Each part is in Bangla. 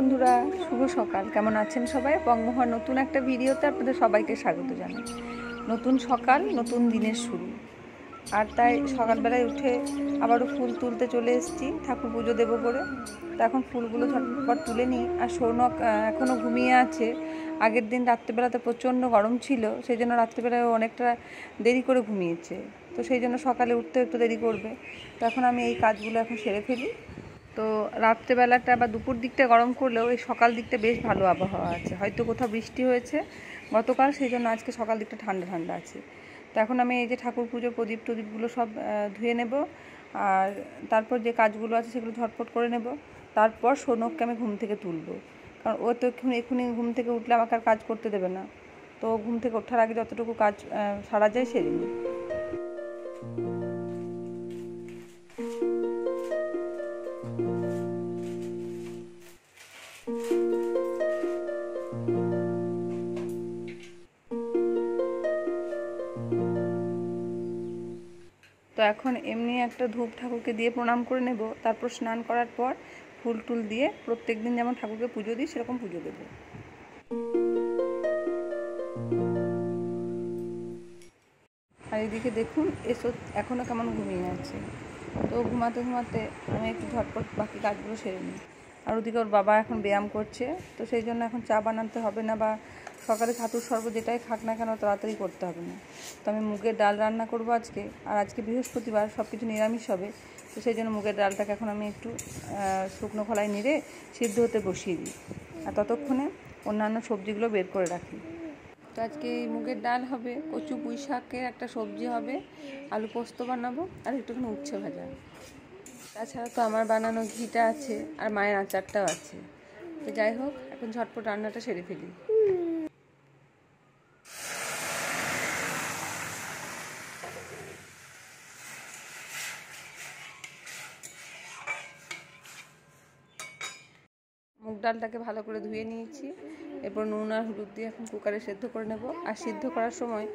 বন্ধুরা, শুভ সকাল। কেমন আছেন সবাই? বঙ্গমহার নতুন একটা ভিডিওতে আপনাদের সবাইকে স্বাগত জানাই। নতুন সকাল, নতুন দিনের শুরু। আর তাই সকালবেলায় উঠে আবারও ফুল তুলতে চলে এসেছি ঠাকুর পুজো দেবো বলে। তো এখন ফুলগুলো ঝটপট তুলে নিই। আর সৌনক এখনও ঘুমিয়ে আছে। আগের দিন রাত্রিবেলাতে প্রচণ্ড গরম ছিল, সেই জন্য রাত্রিবেলায় অনেকটা দেরি করে ঘুমিয়েছে। তো সেই জন্য সকালে উঠতে একটু দেরি করবে। তো এখন আমি এই কাজগুলো এখন সেরে ফেলি। তো রাত্রেবেলাটা বা দুপুর দিকটা গরম করলেও এই সকাল দিকটা বেশ ভালো আবহাওয়া আছে। হয়তো কোথাও বৃষ্টি হয়েছে গতকাল, সেই জন্য আজকে সকাল দিকটা ঠান্ডা ঠান্ডা আছে। তো এখন আমি এই যে ঠাকুর পুজো প্রদীপগুলো সব ধুয়ে নেব, আর তারপর যে কাজগুলো আছে সেগুলো ঝটপট করে নেব। তারপর সৌনককে আমি ঘুম থেকে তুলব, কারণ ও তো এক্ষুনি ঘুম থেকে উঠলে আমাকে আর কাজ করতে দেবে না। তো ঘুম থেকে ওঠার আগে যতটুকু কাজ সারা যায় সেরে নিই। তো এখন এমনি একটা ধূপ ঠাকুরকে দিয়ে প্রণাম করে নেব। তারপর স্নান করার পর ফুল টুল দিয়ে প্রত্যেক দিন যেমন ঠাকুরকে পুজো দিই সেরকম পুজো দেব। আর এদিকে দেখুন এসো এখনও কেমন ঘুমিয়ে আছে। তো ঘুমাতে ঘুমাতে আমি একটু ঝটপট বাকি কাজগুলো সেরে নিই। আর ওদিকে ওর বাবা এখন ব্যায়াম করছে, তো সেই জন্য এখন চা বানাতে হবে না, বা সকালে ছাতুর শরবত যেটাই খাক না কেন তাড়াতাড়ি করতে হবে না। তো আমি মুগের ডাল রান্না করব আজকে। আর আজকে বৃহস্পতিবার, সব কিছু নিরামিষ হবে। তো সেই জন্য মুগের ডালটাকে এখন আমি একটু শুকনো খোলায় নেড়ে সিদ্ধ হতে বসিয়ে দিই। আর ততক্ষণে অন্যান্য সবজিগুলো বের করে রাখি। তো আজকে এই মুগের ডাল হবে, কচু পুঁই শাকের একটা সবজি হবে, আলু পোস্ত বানাবো, আর একটুখানি উচ্ছে ভাজা। তাছাড়া তো আমার বানানো ঘিটা আছে, আর মায়ের আচারটাও আছে। তো যাই হোক, এখন ঝটপট রান্নাটা সেরে ফেলি। মুগ ডালটাকে ভালো করে ধুয়ে নিয়েছি। এরপর নুন আর হলুদ দিয়ে এখন কুকারে সেদ্ধ করে নেব। আর সিদ্ধ করার সময়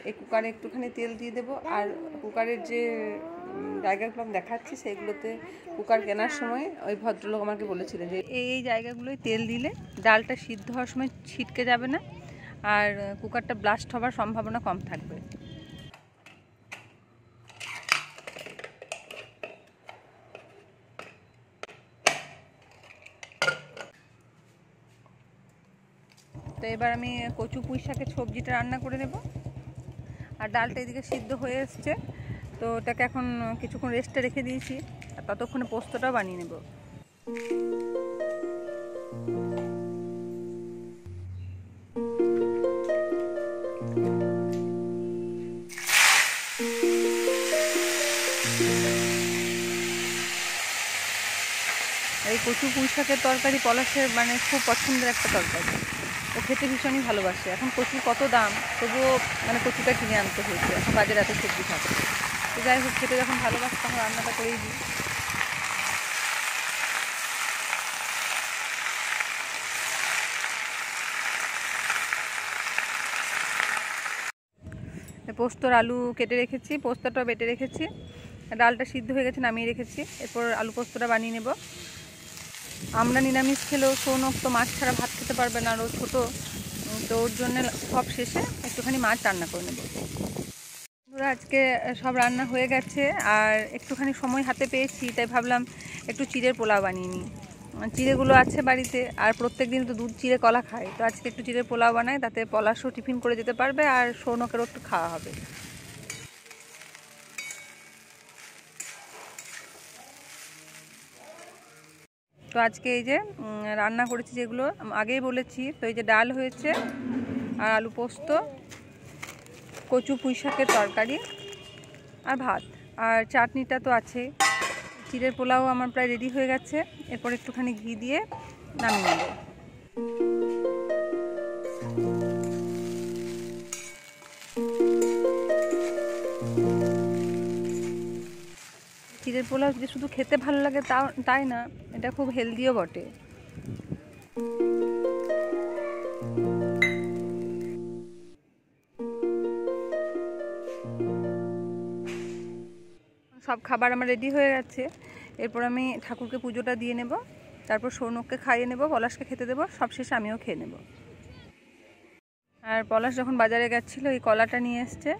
এই কুকারে একটুখানি তেল দিয়ে দেবো। আর কুকারের যে জায়গাগুলো আমি দেখাচ্ছি সেইগুলোতে কুকার কেনার সময় ওই ভদ্রলোক আমাকে বলেছিলেন যে এই জায়গাগুলোয় তেল দিলে ডালটা সিদ্ধ হওয়ার সময় ছিটকে যাবে না, আর কুকারটা ব্লাস্ট হওয়ার সম্ভাবনা কম থাকবে। তো এবার আমি কচু পুঁই শাকের সবজিটা রান্না করে নেব। আর ডালটা এদিকে সিদ্ধ হয়ে এসছে, তো ওটাকে এখন কিছুক্ষণ রেস্টে রেখে দিয়েছি। আর ততক্ষণে পোস্তটাও বানিয়ে নেব। এই কচু পুঁই শাকের তরকারি পলাশের খুব পছন্দের একটা তরকারি। ও খেতে ভীষণই ভালোবাসে। এখন কচুর কত দাম, তবুও কচুটা কিনে আনতে হয়েছে, এখন বাজারে এত সবজি থাকে। তো যাই হোক, খেতে যখন ভালোবাসে তখন রান্নাটা করেই দিই। পোস্তর আলু কেটে রেখেছি, পোস্তটা বেটে রেখেছি, ডালটা সিদ্ধ হয়ে গেছে নামিয়ে রেখেছি। এরপর আলু পোস্তটা বানিয়ে নেব। আমরা নিরামিষ খেলেও সৌনক তো মাছ ছাড়া ভাত খেতে পারবে না, আর ও ছোটো, তো ওর জন্য সব শেষে একটুখানি মাছ রান্না করে নেব। বন্ধুরা, আজকে সব রান্না হয়ে গেছে, আর একটুখানি সময় হাতে পেয়েছি, তাই ভাবলাম একটু চিড়ের পোলাও বানিয়ে নিই। চিড়েগুলো আছে বাড়িতে, আর প্রত্যেক দিন তো দুধ চিড়ে কলা খাই, তো আজকে একটু চিড়ের পোলাও বানাই, তাতে পলাশও টিফিন করে যেতে পারবে আর সৌনকেরও একটু খাওয়া হবে। তো আজকে এই যে রান্না করেছি, যেগুলো আগেই বলেছি, তো এই যে ডাল হয়েছে, আর আলু পোস্ত, কচু পুঁই শাকের তরকারি, আর ভাত, আর চাটনিটা তো আছে। চিড়ের পোলাও আমার প্রায় রেডি হয়ে গেছে। এরপর একটুখানি ঘি দিয়ে নামিয়ে নেব। চিড়ের পোলাও যে শুধু খেতে ভালো লাগে তাই না, এটা খুব হেলদিও বটে। সব খাবার আমার রেডি হয়ে গেছে। এরপর আমি ঠাকুরকে পুজোটা দিয়ে নেব। তারপর সৌনককে খাইয়ে নেব, পলাশকে খেতে দেবো, সবশেষে আমিও খেয়ে নেব। আর পলাশ যখন বাজারে গেছিলো এই কলাটা নিয়ে এসছে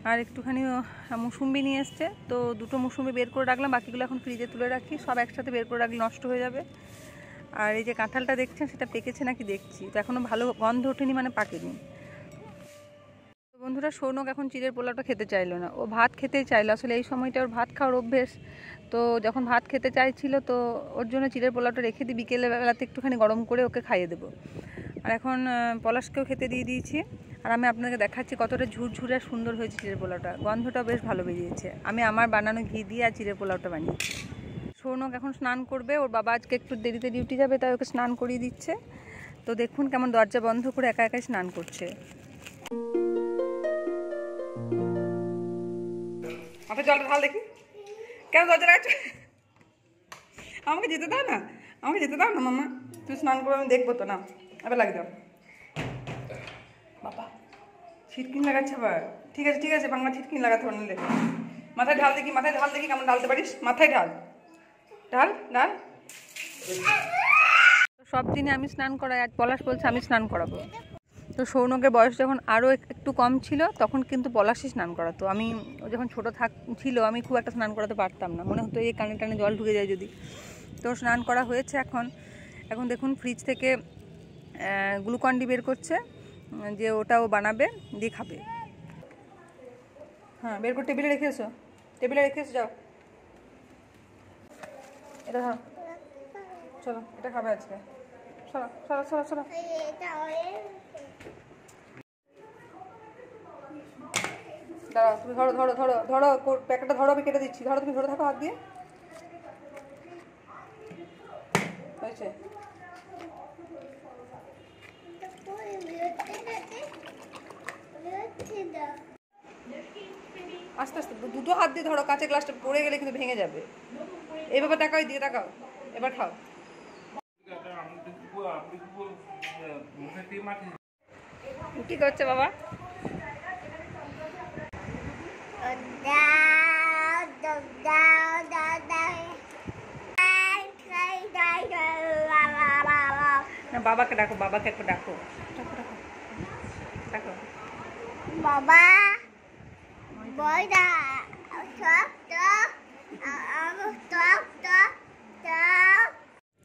আর একটুখানি মুসুম্বি নিয়ে এসছে। তো দুটো মুসুম্বি বের করে রাখলাম, বাকিগুলো এখন ফ্রিজে তুলে রাখি। সব একসাথে বের করে রাখলে নষ্ট হয়ে যাবে। আর এই যে কাঁঠালটা দেখছেন সেটা পেকেছে নাকি দেখছি, তো এখনও ভালো গন্ধ ওঠেনি, মানে পাকেনি। তো বন্ধুরা, সৌনক এখন চিড়ের পোলাওটা খেতে চাইলো না, ও ভাত খেতেই চাইলো। আসলে এই সময়টা ওর ভাত খাওয়ার অভ্যেস, তো যখন ভাত খেতে চাইছিল তো ওর জন্য চিড়ের পোলাওটা রেখে দিই, বিকেলে বেলাতে একটুখানি গরম করে ওকে খাইয়ে দেবো। আর এখন পলাশকেও খেতে দিয়ে দিয়েছি। আর আমি আপনাকে দেখাচ্ছি কতটা ঝুরঝুরে সুন্দর হয়েছে চিড়ের পোলাওটা, গন্ধটাও বেশ ভালো বেরিয়েছে। আমি আমার বানানো ঘি দিয়ে আর চিড়ের পোলাওটা বানিয়েছি। সৌনক এখন স্নান করবে, ওর বাবা আজকে একটু দেরিতে ডিউটি যাবে, তাই ওকে স্নান করিয়ে দিচ্ছে। তো দেখুন কেমন দরজা বন্ধ করে একা একাই স্নান করছে। মাথায় জলটা ঢাল দেখি, কেন দরজা রাখছো? আমাকে যেতে দাও না, আমাকে যেতে দাও না মামা, তুই স্নান করে আমি দেখবো তো। না আবার লাগিয়ে দাও বাবা, ছিটকিন লাগাচ্ছে আবার। ঠিক আছে ঠিক আছে, বাংলা ছিটকিন লাগাতে পারলে মাথায় ঢাল দেখি, মাথায় ঢাল দেখি কেমন ঢালতে পারিস। মাথায় ঢাল ঢাল ঢাল। সব দিনে আমি স্নান করাই, আজ পলাশ বলছে আমি স্নান করাবো। তো সৌনকের বয়স যখন আরও একটু কম ছিল তখন কিন্তু পলাশই স্নান করাতো। আমি যখন ছোটো ছিল আমি খুব একটা স্নান করাতে পারতাম না, মনে হতো এই কানে টানে জল ঢুকে যায় যদি। তো স্নান করা হয়েছে এখন। এখন দেখুন ফ্রিজ থেকে গ্লুকন-ডি বের করছে, যে ওটাও বানাবে দিয়ে খাবে। হ্যাঁ বের করে টেবিলে রেখে এসো, টেবিলে রেখে এসো, যাও। এটা ধরো, চলো এটা খাবে আজকে। চলো চলো চলো চলো। দাঁড়াও, তুমি ধরো ধরো ধরো ধরো, প্যাকেটটা ধরো, আমি কেটে দিচ্ছি। ধরো, তুমি ধরে থাকো হাত দিয়ে। হয়েছে? আস্তে আস্তে দুটো হাত দিয়ে ধরো, কাঁচের গ্লাসটা পড়ে গেলে কিন্তু ভেঙে যাবে। এইভাবে টাকাও দিয়ে তাকাও, এবার খাও। কি করছে বাবা? বাবাকে ডাকো, বাবাকে একটু ডাকো, ডাকো বাবা।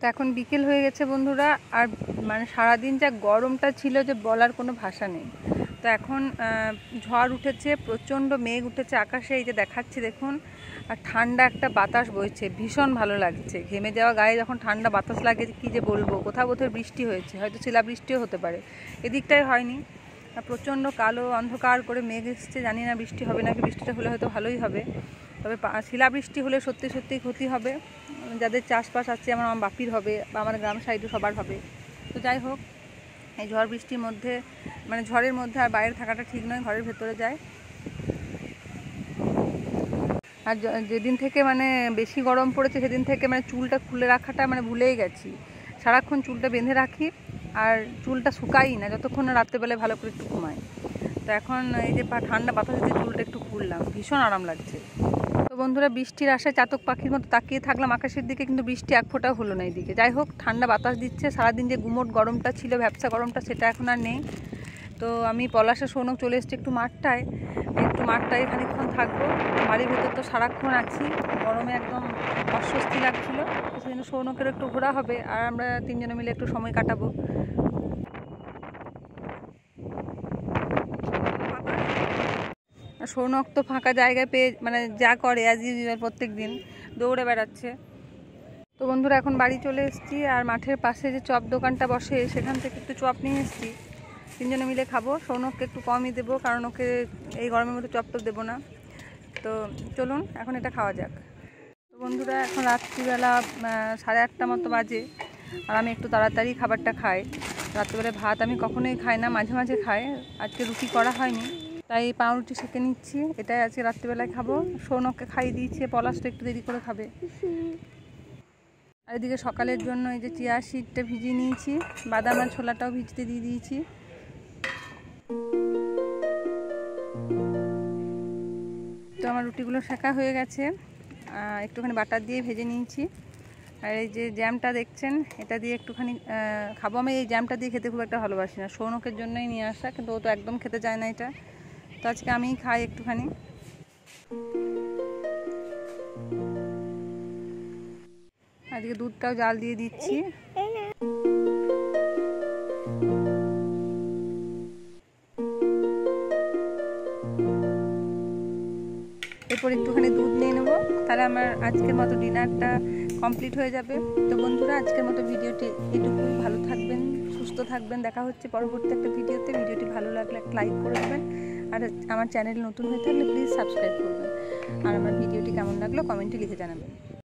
তো এখন বিকেল হয়ে গেছে বন্ধুরা, আর মানে সারাদিন যা গরমটা ছিল যে বলার কোনো ভাষা নেই। তো এখন ঝড় উঠেছে, প্রচণ্ড মেঘ উঠেছে আকাশে, এই যে দেখাচ্ছি দেখুন। আর ঠান্ডা একটা বাতাস বইছে, ভীষণ ভালো লাগছে। ঘেমে যাওয়া গায়ে যখন ঠান্ডা বাতাস লাগে কী যে বলবো। কোথাও কোথাও বৃষ্টি হয়েছে, হয়তো শিলাবৃষ্টিও হতে পারে, এদিকটাই হয়নি। প্রচণ্ড কালো অন্ধকার করে মেঘ এসছে, জানি না বৃষ্টি হবে নাকি। বৃষ্টিটা হলে হয়তো ভালোই হবে, তবে শিলাবৃষ্টি হলে সত্যি সত্যি ক্ষতি হবে। যাদের চাষবাস আছে, আমার বাপির হবে বা আমাদের গ্রাম সাইডে সবার হবে। তো যাই হোক, এই ঝড় বৃষ্টির মধ্যে মানে ঝড়ের মধ্যে আর বাইরে থাকাটা ঠিক নয়, ঘরের ভেতরে যায়। আর যেদিন থেকে মানে বেশি গরম পড়েছে সেদিন থেকে মানে চুলটা খুলে রাখাটা মানে ভুলেই গেছি। সারাক্ষণ চুলটা বেঁধে রাখি আর চুলটা শুকাই না যতক্ষণ না রাত্রেবেলায় ভালো করে একটু ঘুমাই। তো এখন এই যে ঠান্ডা বাতাস দিয়ে চুলটা একটু খুললাম, ভীষণ আরাম লাগছে। তো বন্ধুরা, বৃষ্টির আশায় চাতক পাখির মতো তাকিয়ে থাকলাম আকাশের দিকে, কিন্তু বৃষ্টি এক ফোঁটাও হলো না এইদিকে। যাই হোক, ঠান্ডা বাতাস দিচ্ছে। সারাদিন যে গুমোট গরমটা ছিল, ভ্যাপসা গরমটা, সেটা এখন আর নেই। তো আমি পলাশের সৌনক চলে এসেছি একটু মাঠটায় খানিকক্ষণ থাকবো। বাড়ির ভেতর তো সারাক্ষণ আছি, গরমে একদম অস্বস্তি লাগছিলো। সেই জন্য সৌনকেরও একটু ঘোরা হবে আর আমরা তিনজনে মিলে একটু সময় কাটাবো। সৌনক তো ফাঁকা জায়গায় পেয়ে মানে যা করে অ্যাজ ইউজুয়াল প্রত্যেক দিন দৌড়ে বেড়াচ্ছে। তো বন্ধুরা, এখন বাড়ি চলে এসেছি আর মাঠের পাশে যে চপ দোকানটা বসে সেখান থেকে একটু চপ নিয়ে এসেছি, তিনজনে মিলে খাবো। সৌনককে একটু কমই দেবো, কারণ ওকে এই গরমের মধ্যে চপ টপ দেবো না। তো চলুন এখন এটা খাওয়া যাক। তো বন্ধুরা, এখন রাত্রিবেলা 8:30 মতো বাজে, আর আমি একটু তাড়াতাড়ি খাবারটা খাই। রাত্রিবেলা ভাত আমি কখনোই খাই না, মাঝে মাঝে খাই। আজকে রুটি করা হয়নি, তাই পাউরুটি সেঁকে নিচ্ছি, এটাই আজকে রাত্রিবেলায় খাবো। সৌনককে খাইয়ে দিয়েছি, পলাশটা একটু দেরি করে খাবে। আর এদিকে সকালের জন্য এই যে চিয়া সিডটা ভিজিয়ে নিয়েছি, বাদাম আর ছোলাটাও ভিজতে দিয়ে দিয়েছি। তো আমার রুটিগুলো সেঁকা হয়ে গেছে, একটুখানি বাটার দিয়ে ভেজে নিয়েছি। আর এই যে জ্যামটা দেখছেন, এটা দিয়ে একটুখানি খাবো। আমি এই জ্যামটা দিয়ে খেতে খুব একটা ভালোবাসি না, সৌনকের জন্যই নিয়ে আসা, কিন্তু ও তো একদম খেতে চায় না এটা, তো আজকে আমিই খাই একটুখানি। আজকে দুধটাও জাল দিয়ে দিচ্ছি। এরপর একটুখানি দুধ নিয়ে নেবো, তাহলে আমার আজকের মতো ডিনারটা কমপ্লিট হয়ে যাবে। তো বন্ধুরা, আজকের মতো ভিডিওটি এটুকুই। ভালো থাকবেন, সুস্থ থাকবেন। দেখা হচ্ছে পরবর্তী একটা ভিডিওতে। ভিডিওটি ভালো লাগলে একটা লাইক করে দেবেন, আর আমার চ্যানেল নতুন হয়ে থাকলে প্লিজ সাবস্ক্রাইব করবেন। আর আমার ভিডিওটি কেমন লাগলো কমেন্টে লিখে জানাবেন।